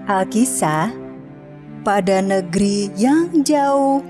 Alkisah, pada negeri yang jauh,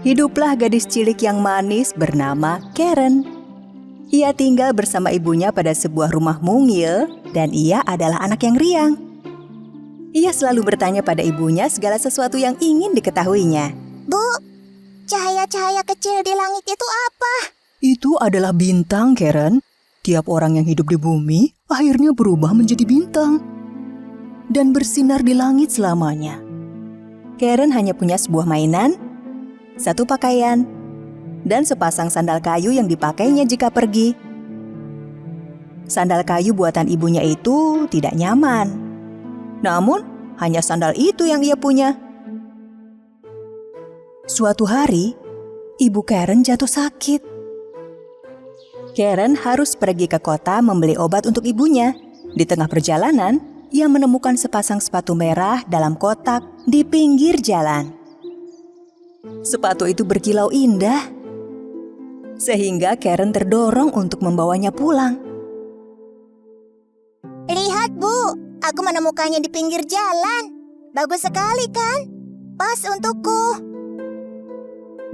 hiduplah gadis cilik yang manis bernama Karen. Ia tinggal bersama ibunya pada sebuah rumah mungil dan ia adalah anak yang riang. Ia selalu bertanya pada ibunya segala sesuatu yang ingin diketahuinya. Bu, cahaya-cahaya kecil di langit itu apa? Itu adalah bintang, Karen. Tiap orang yang hidup di bumi akhirnya berubah menjadi bintang dan bersinar di langit selamanya. Karen hanya punya sebuah mainan, satu pakaian, dan sepasang sandal kayu yang dipakainya jika pergi. Sandal kayu buatan ibunya itu tidak nyaman. Namun, hanya sandal itu yang ia punya. Suatu hari, ibu Karen jatuh sakit. Karen harus pergi ke kota membeli obat untuk ibunya. Di tengah perjalanan, ia menemukan sepasang sepatu merah dalam kotak di pinggir jalan. Sepatu itu berkilau indah, sehingga Karen terdorong untuk membawanya pulang. Lihat, Bu, aku menemukannya di pinggir jalan. Bagus sekali kan? Pas untukku.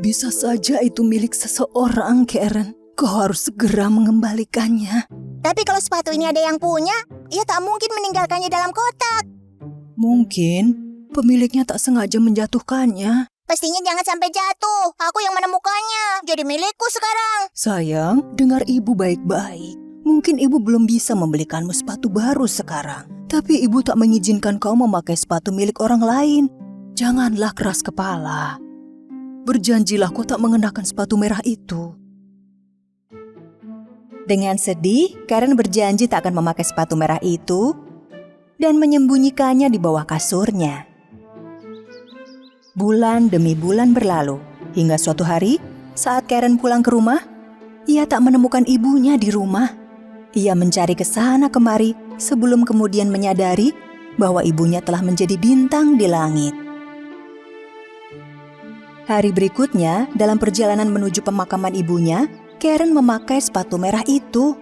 Bisa saja itu milik seseorang, Karen. Kau harus segera mengembalikannya. Tapi kalau sepatu ini ada yang punya, ia tak mungkin meninggalkannya dalam kotak. Mungkin pemiliknya tak sengaja menjatuhkannya. Pastinya jangan sampai jatuh. Aku yang menemukannya. Jadi milikku sekarang. Sayang, dengar ibu baik-baik. Mungkin ibu belum bisa membelikanmu sepatu baru sekarang. Tapi ibu tak mengizinkan kau memakai sepatu milik orang lain. Janganlah keras kepala. Berjanjilah kau tak mengenakan sepatu merah itu. Dengan sedih, Karen berjanji tak akan memakai sepatu merah itu dan menyembunyikannya di bawah kasurnya. Bulan demi bulan berlalu, hingga suatu hari saat Karen pulang ke rumah, ia tak menemukan ibunya di rumah. Ia mencari ke sana kemari sebelum kemudian menyadari bahwa ibunya telah menjadi bintang di langit. Hari berikutnya, dalam perjalanan menuju pemakaman ibunya, Karen memakai sepatu merah itu.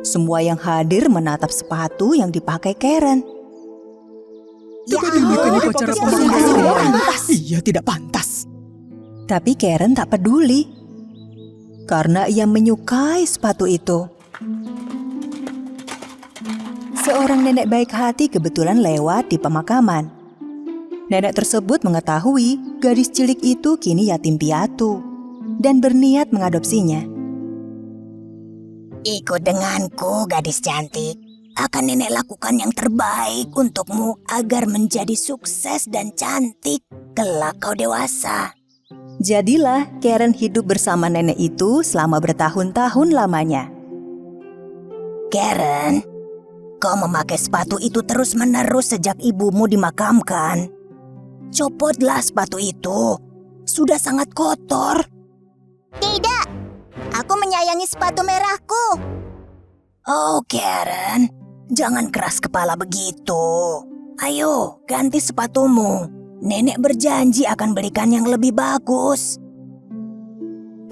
Semua yang hadir menatap sepatu yang dipakai Karen. Iya, tidak pantas. Tapi Karen tak peduli, karena ia menyukai sepatu itu. Seorang nenek baik hati kebetulan lewat di pemakaman. Nenek tersebut mengetahui gadis cilik itu kini yatim piatu dan berniat mengadopsinya. Ikut denganku, gadis cantik. Akan nenek lakukan yang terbaik untukmu agar menjadi sukses dan cantik kelak kau dewasa. Jadilah Karen hidup bersama nenek itu selama bertahun-tahun lamanya. Karen, kau memakai sepatu itu terus-menerus sejak ibumu dimakamkan. Copotlah sepatu itu. Sudah sangat kotor. Tidak, aku menyayangi sepatu merahku. Oh, Karen, jangan keras kepala begitu. Ayo, ganti sepatumu. Nenek berjanji akan belikan yang lebih bagus.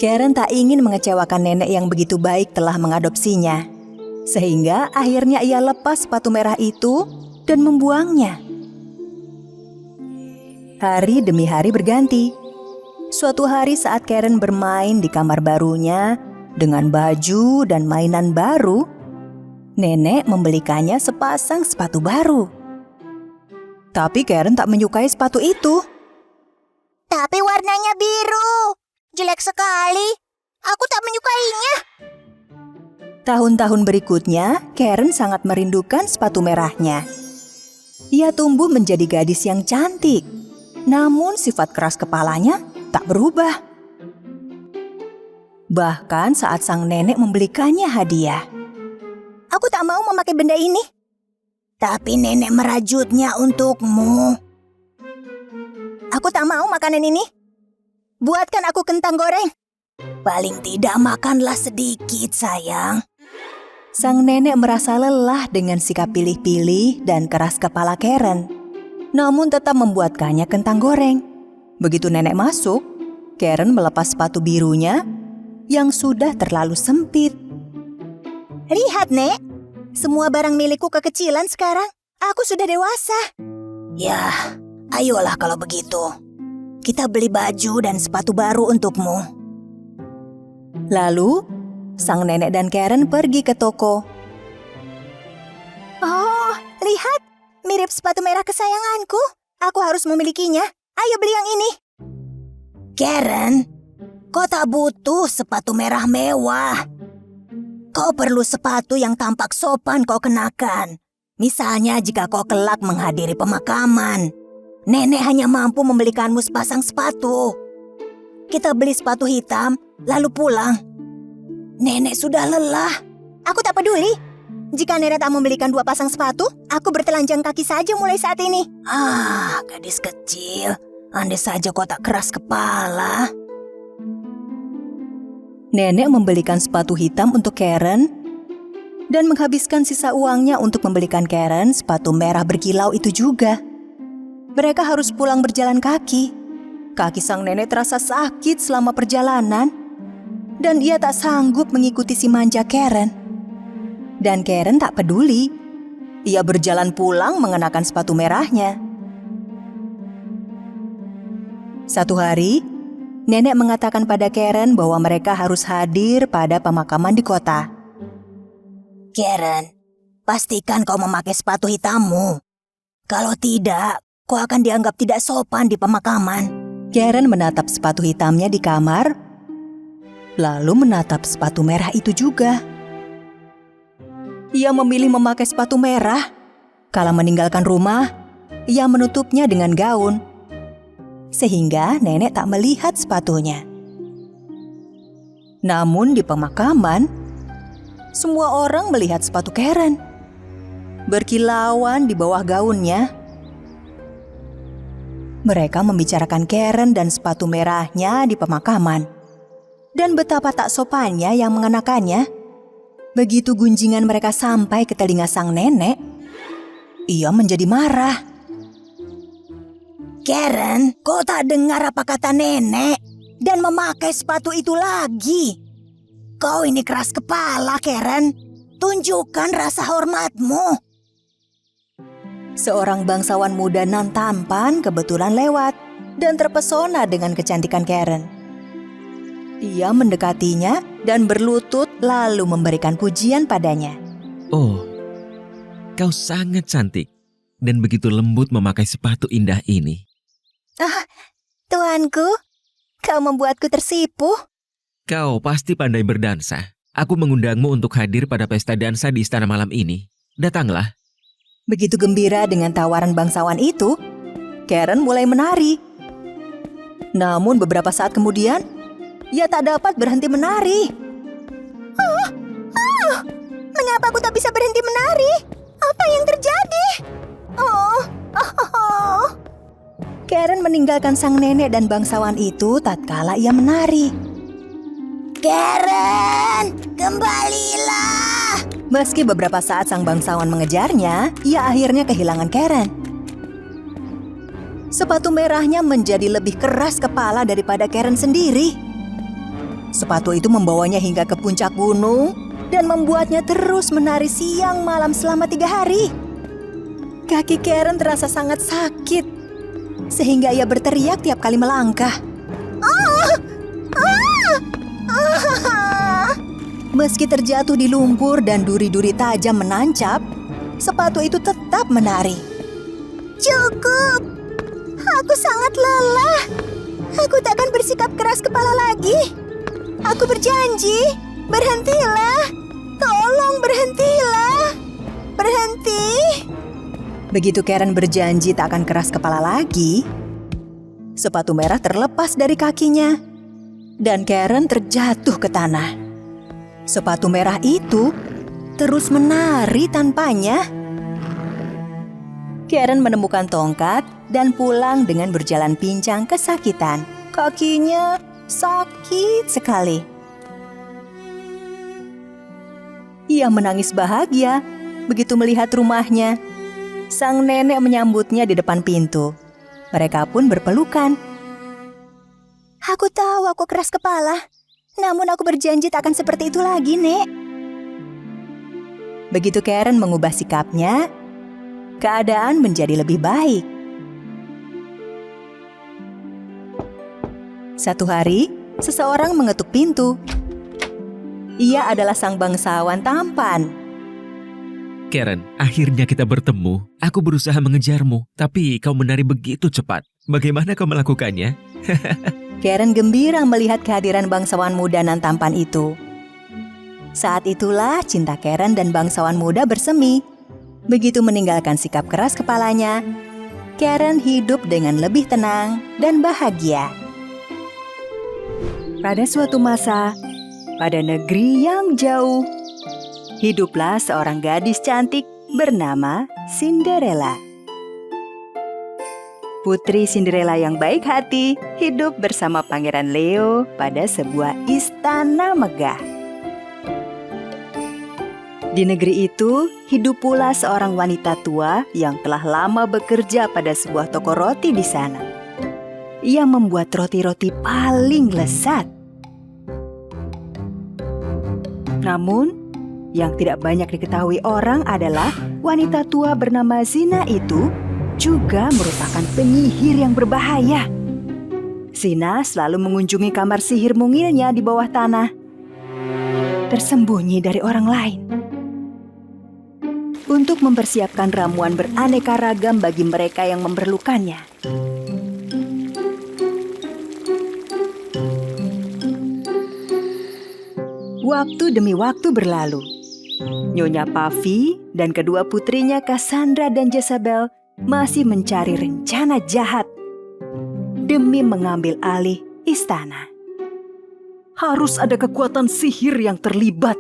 Karen tak ingin mengecewakan nenek yang begitu baik telah mengadopsinya. Sehingga akhirnya ia lepas sepatu merah itu dan membuangnya. Hari demi hari berganti. Suatu hari saat Karen bermain di kamar barunya dengan baju dan mainan baru, nenek membelikannya sepasang sepatu baru. Tapi Karen tak menyukai sepatu itu. Tapi warnanya biru. Jelek sekali. Aku tak menyukainya. Tahun-tahun berikutnya, Karen sangat merindukan sepatu merahnya. Ia tumbuh menjadi gadis yang cantik. Namun sifat keras kepalanya tak berubah. Bahkan saat sang nenek membelikannya hadiah. Aku tak mau memakai benda ini. Tapi nenek merajutnya untukmu. Aku tak mau makanan ini. Buatkan aku kentang goreng. Paling tidak makanlah sedikit, sayang. Sang nenek merasa lelah dengan sikap pilih-pilih dan keras kepala Karen. Namun tetap membuatkannya kentang goreng. Begitu nenek masuk, Karen melepas sepatu birunya yang sudah terlalu sempit. Lihat, Nek. Semua barang milikku kekecilan sekarang. Aku sudah dewasa. Ya, ayolah kalau begitu. Kita beli baju dan sepatu baru untukmu. Lalu, sang nenek dan Karen pergi ke toko. Oh, lihat. Mirip sepatu merah kesayanganku. Aku harus memilikinya. Ayo beli yang ini. Karen, kau tak butuh sepatu merah mewah. Kau perlu sepatu yang tampak sopan kau kenakan. Misalnya jika kau kelak menghadiri pemakaman. Nenek hanya mampu membelikanmu sepasang sepatu. Kita beli sepatu hitam, lalu pulang. Nenek sudah lelah. Aku tak peduli. Jika nenek tak membelikan 2 pasang sepatu, aku bertelanjang kaki saja mulai saat ini. Gadis kecil. Andai saja kau tak keras kepala. Nenek membelikan sepatu hitam untuk Karen dan menghabiskan sisa uangnya untuk membelikan Karen sepatu merah berkilau itu juga. Mereka harus pulang berjalan kaki. Kaki sang nenek terasa sakit selama perjalanan dan ia tak sanggup mengikuti si manja Karen. Dan Karen tak peduli. Ia berjalan pulang mengenakan sepatu merahnya. Satu hari, nenek mengatakan pada Karen bahwa mereka harus hadir pada pemakaman di kota. Karen, pastikan kau memakai sepatu hitammu. Kalau tidak, kau akan dianggap tidak sopan di pemakaman. Karen menatap sepatu hitamnya di kamar, lalu menatap sepatu merah itu juga. Ia memilih memakai sepatu merah. Kala meninggalkan rumah, ia menutupnya dengan gaun. Sehingga nenek tak melihat sepatunya. Namun di pemakaman, semua orang melihat sepatu Karen. Berkilauan di bawah gaunnya. Mereka membicarakan Karen dan sepatu merahnya di pemakaman. Dan betapa tak sopannya yang mengenakannya. Begitu gunjingan mereka sampai ke telinga sang nenek, ia menjadi marah. Karen, kau tak dengar apa kata nenek? Dan memakai sepatu itu lagi. Kau ini keras kepala, Karen. Tunjukkan rasa hormatmu. Seorang bangsawan muda nan tampan kebetulan lewat dan terpesona dengan kecantikan Karen. Ia mendekatinya dan berlutut lalu memberikan pujian padanya. Oh, kau sangat cantik dan begitu lembut memakai sepatu indah ini. Tuanku, kau membuatku tersipu. Kau pasti pandai berdansa. Aku mengundangmu untuk hadir pada pesta dansa di istana malam ini. Datanglah. Begitu gembira dengan tawaran bangsawan itu, Karen mulai menari. Namun beberapa saat kemudian, ia tak dapat berhenti menari. Mengapa aku tak bisa berhenti menari? Apa yang terjadi? Karen meninggalkan sang nenek dan bangsawan itu tatkala ia menari. Karen, kembalilah. Meski beberapa saat sang bangsawan mengejarnya, ia akhirnya kehilangan Karen. Sepatu merahnya menjadi lebih keras kepala daripada Karen sendiri. Sepatu itu membawanya hingga ke puncak gunung dan membuatnya terus menari siang malam selama 3 hari. Kaki Karen terasa sangat sakit, sehingga ia berteriak tiap kali melangkah. Meski terjatuh di lumpur dan duri-duri tajam menancap, sepatu itu tetap menari. Cukup. Aku sangat lelah. Aku tak akan bersikap keras kepala lagi. Aku berjanji. Berhentilah. Tolong berhentilah. Berhenti. Begitu Karen berjanji tak akan keras kepala lagi, sepatu merah terlepas dari kakinya dan Karen terjatuh ke tanah. Sepatu merah itu terus menari tanpanya. Karen menemukan tongkat dan pulang dengan berjalan pincang kesakitan. Kakinya sakit sekali. Ia menangis bahagia begitu melihat rumahnya. Sang nenek menyambutnya di depan pintu. Mereka pun berpelukan. Aku tahu aku keras kepala. Namun aku berjanji tak akan seperti itu lagi, Nek. Begitu Karen mengubah sikapnya, keadaan menjadi lebih baik. Satu hari, seseorang mengetuk pintu. Ia adalah sang bangsawan tampan. Karen, akhirnya kita bertemu. Aku berusaha mengejarmu, tapi kau menari begitu cepat. Bagaimana kau melakukannya? Karen gembira melihat kehadiran bangsawan muda nan tampan itu. Saat itulah cinta Karen dan bangsawan muda bersemi. Begitu meninggalkan sikap keras kepalanya, Karen hidup dengan lebih tenang dan bahagia. Pada suatu masa, pada negeri yang jauh, hiduplah seorang gadis cantik bernama Cinderella. Putri Cinderella yang baik hati hidup bersama Pangeran Leo pada sebuah istana megah. Di negeri itu, hidup pula seorang wanita tua yang telah lama bekerja pada sebuah toko roti di sana. Ia membuat roti-roti paling lezat. Namun, yang tidak banyak diketahui orang adalah wanita tua bernama Zina itu juga merupakan penyihir yang berbahaya. Zina selalu mengunjungi kamar sihir mungilnya di bawah tanah, tersembunyi dari orang lain, untuk mempersiapkan ramuan beraneka ragam bagi mereka yang memerlukannya. Waktu demi waktu berlalu. Nyonya Puffy dan kedua putrinya Cassandra dan Jezebel masih mencari rencana jahat demi mengambil alih istana. Harus ada kekuatan sihir yang terlibat.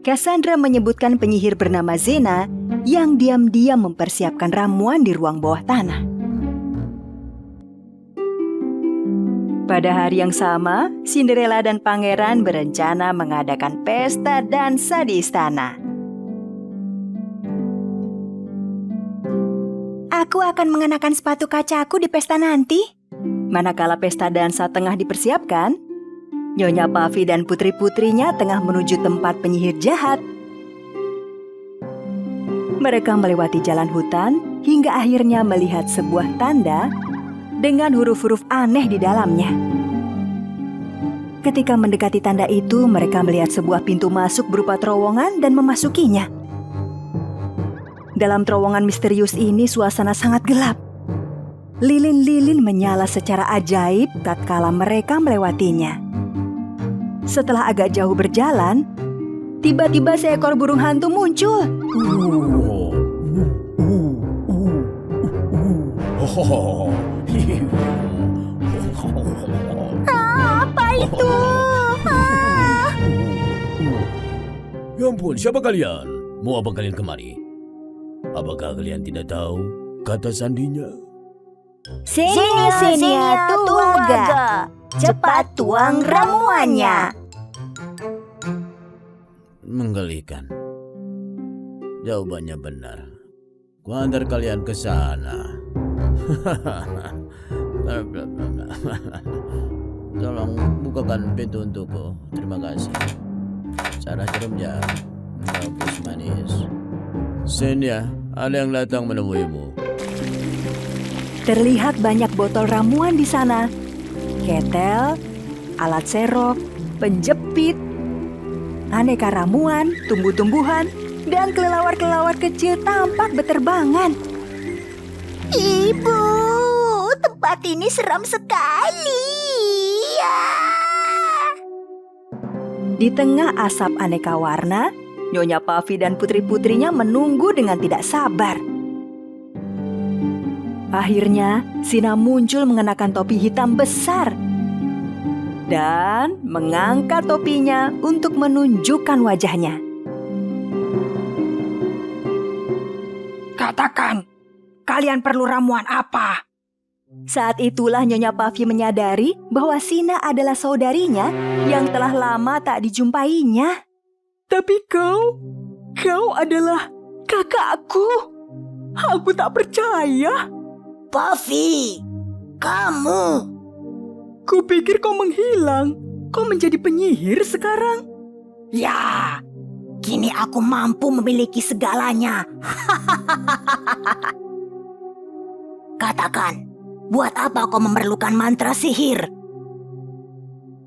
Cassandra menyebutkan penyihir bernama Zena yang diam-diam mempersiapkan ramuan di ruang bawah tanah. Pada hari yang sama, Cinderella dan pangeran berencana mengadakan pesta dansa di istana. Aku akan mengenakan sepatu kacaku di pesta nanti. Manakala pesta dansa tengah dipersiapkan, Nyonya Puffy dan putri-putrinya tengah menuju tempat penyihir jahat. Mereka melewati jalan hutan hingga akhirnya melihat sebuah tanda dengan huruf-huruf aneh di dalamnya. Ketika mendekati tanda itu, mereka melihat sebuah pintu masuk berupa terowongan dan memasukinya. Dalam terowongan misterius ini, suasana sangat gelap. Lilin-lilin menyala secara ajaib tatkala mereka melewatinya. Setelah agak jauh berjalan, tiba-tiba seekor burung hantu muncul. Apa itu? Ya ampun, siapa kalian? Mau apa kalian kemari? Apakah kalian tidak tahu kata sandinya? Senia, tuaga. Cepat tuang ramuannya. Menggelikan. Jawabannya benar. Ku antar kalian ke sana. Tolong bukakan pintu untukku. Terima kasih. Sarah jerumnya bagus manis. Senia, ada yang datang menemuimu. Terlihat banyak botol ramuan di sana. Ketel, alat serok, penjepit, aneka ramuan, tumbuh-tumbuhan, dan kelelawar-kelelawar kecil tampak beterbangan. Ibu, tempat ini seram sekali. Di tengah asap aneka warna, Nyonya Puffy dan putri-putrinya menunggu dengan tidak sabar. Akhirnya, Zina muncul mengenakan topi hitam besar dan mengangkat topinya untuk menunjukkan wajahnya. Katakan, kalian perlu ramuan apa? Saat itulah Nyonya Puffy menyadari bahwa Zina adalah saudarinya yang telah lama tak dijumpainya. Tapi kau adalah kakakku. Aku tak percaya. Puffy, kamu. Kupikir kau menghilang. Kau menjadi penyihir sekarang? Ya, Kini aku mampu memiliki segalanya. Katakan, buat apa kau memerlukan mantra sihir?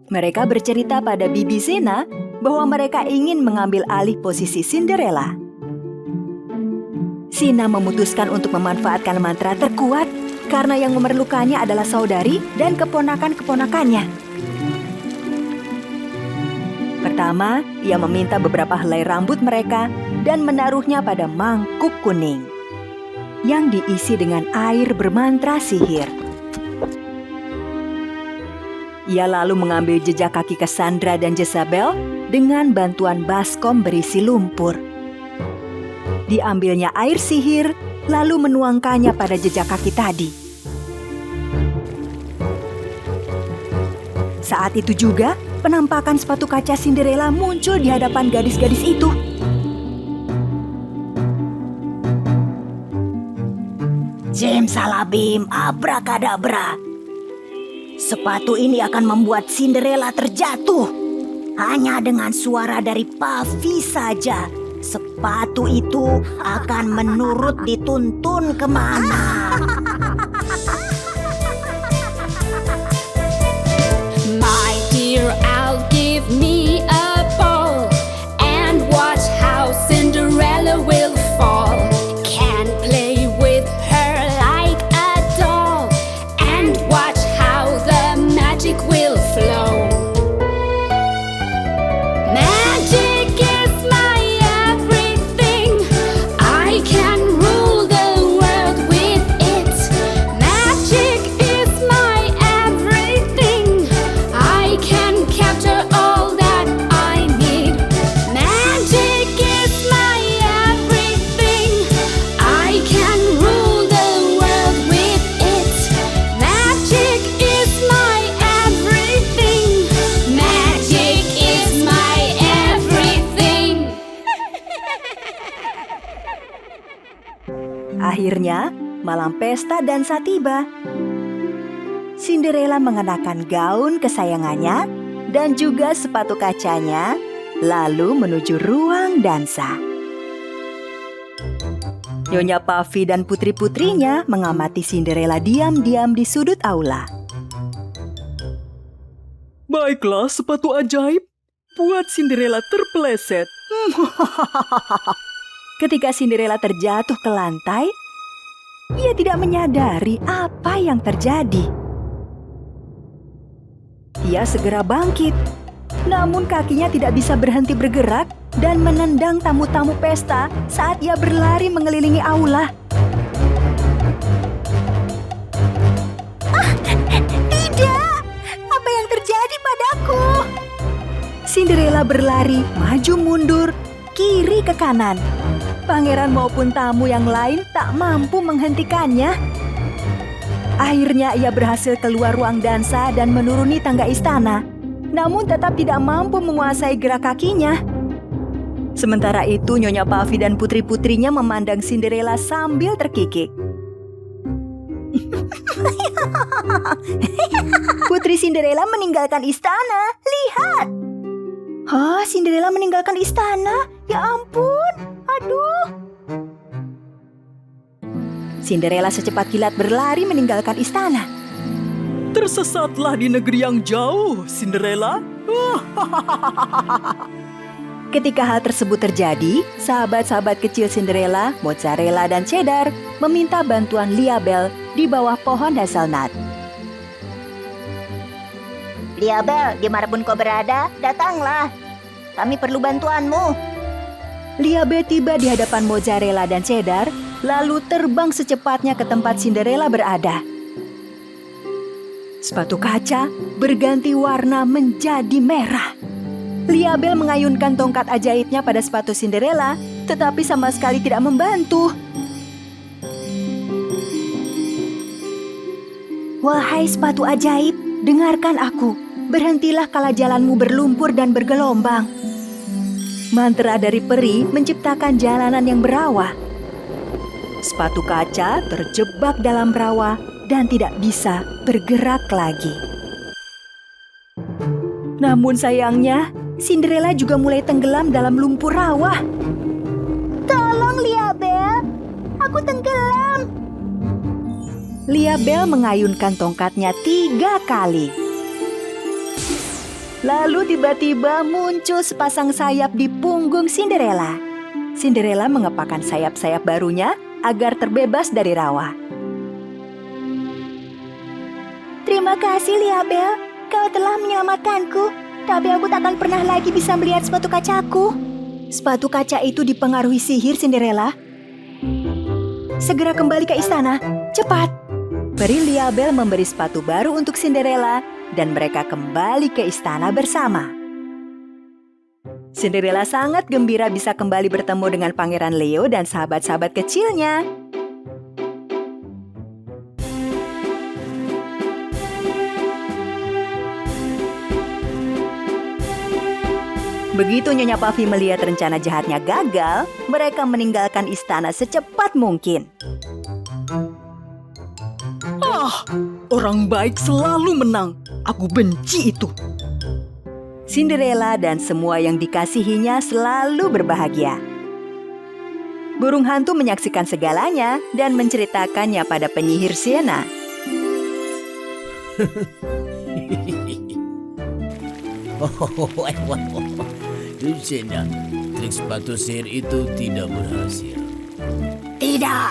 Mereka bercerita pada Bibi Zena bahwa mereka ingin mengambil alih posisi Cinderella. Sina memutuskan untuk memanfaatkan mantra terkuat karena yang memerlukannya adalah saudari dan keponakan-keponakannya. Pertama, ia meminta beberapa helai rambut mereka dan menaruhnya pada mangkuk kuning yang diisi dengan air bermantra sihir. Ia lalu mengambil jejak kaki Cassandra dan Jezabel dengan bantuan baskom berisi lumpur. Diambilnya air sihir, lalu menuangkannya pada jejak kaki tadi. Saat itu juga, penampakan sepatu kaca Cinderella muncul di hadapan gadis-gadis itu. Simsalabim, abrakadabra. Sepatu ini akan membuat Cinderella terjatuh. Hanya dengan suara dari Puffy saja, sepatu itu akan menurut dituntun kemana. My dear, I'll give me a ball and watch how Cinderella will fall. Can play with her like a doll and watch how the magic will flow. Magic is my everything. I can rule the world with it. Magic is my everything. I can capture all that I need. Magic is my everything. I can rule the world with it. Magic is my everything. Magic is my everything. Akhirnya, malam pesta dansa tiba. Cinderella mengenakan gaun kesayangannya dan juga sepatu kacanya, lalu menuju ruang dansa. Nyonya Puffy dan putri-putrinya mengamati Cinderella diam-diam di sudut aula. Baiklah, sepatu ajaib. Buat Cinderella terpeleset. Ketika Cinderella terjatuh ke lantai, ia tidak menyadari apa yang terjadi. Ia segera bangkit, namun kakinya tidak bisa berhenti bergerak dan menendang tamu-tamu pesta saat ia berlari mengelilingi aula. Tidak! Apa yang terjadi padaku? Cinderella berlari maju mundur, kiri ke kanan. Pangeran maupun tamu yang lain tak mampu menghentikannya. Akhirnya ia berhasil keluar ruang dansa dan menuruni tangga istana, namun tetap tidak mampu menguasai gerak kakinya. Sementara itu Nyonya Puffy dan putri-putrinya memandang Cinderella sambil terkikik. Putri Cinderella meninggalkan istana, lihat! Hah, Cinderella meninggalkan istana? Ya ampun, aduh! Cinderella secepat kilat berlari meninggalkan istana. Tersesatlah di negeri yang jauh, Cinderella. Ketika hal tersebut terjadi, sahabat-sahabat kecil Cinderella, Mozzarella dan Cheddar meminta bantuan Liabel di bawah pohon hazelnut. Liabel, dimanapun kau berada, datanglah. Kami perlu bantuanmu. Liabel tiba di hadapan Mozzarella dan Cheddar, lalu terbang secepatnya ke tempat Cinderella berada. Sepatu kaca berganti warna menjadi merah. Liabel mengayunkan tongkat ajaibnya pada sepatu Cinderella, tetapi sama sekali tidak membantu. Wahai sepatu ajaib, dengarkan aku. Berhentilah kala jalanmu berlumpur dan bergelombang. Mantra dari peri menciptakan jalanan yang berawah. Sepatu kaca terjebak dalam rawa dan tidak bisa bergerak lagi. Namun sayangnya, Cinderella juga mulai tenggelam dalam lumpur rawa. Tolong, Liabel. Aku tenggelam. Liabel mengayunkan tongkatnya 3 kali. Lalu tiba-tiba muncul sepasang sayap di punggung Cinderella. Cinderella mengepakkan sayap-sayap barunya agar terbebas dari rawa. Terima kasih, Liabel. Kau telah menyelamatkanku. Tapi aku tak akan pernah lagi bisa melihat sepatu kacaku. Sepatu kaca itu dipengaruhi sihir, Cinderella. Segera kembali ke istana, cepat. Peri Liabel memberi sepatu baru untuk Cinderella dan mereka kembali ke istana bersama. Cinderella sangat gembira bisa kembali bertemu dengan Pangeran Leo dan sahabat-sahabat kecilnya. Begitu Nyonya Puffy melihat rencana jahatnya gagal, mereka meninggalkan istana secepat mungkin. Orang baik selalu menang. Aku benci itu. Cinderella dan semua yang dikasihinya selalu berbahagia. Burung hantu menyaksikan segalanya dan menceritakannya pada penyihir Sienna. Sienna, trik sepatu sihir itu tidak berhasil. Tidak.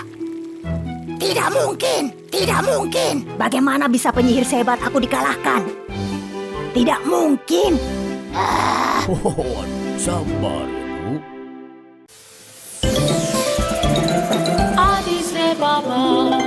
Tidak mungkin. Tidak mungkin. Bagaimana bisa penyihir sehebat aku dikalahkan? Tidak mungkin. Sabar, Ibu. Adis Rebaba.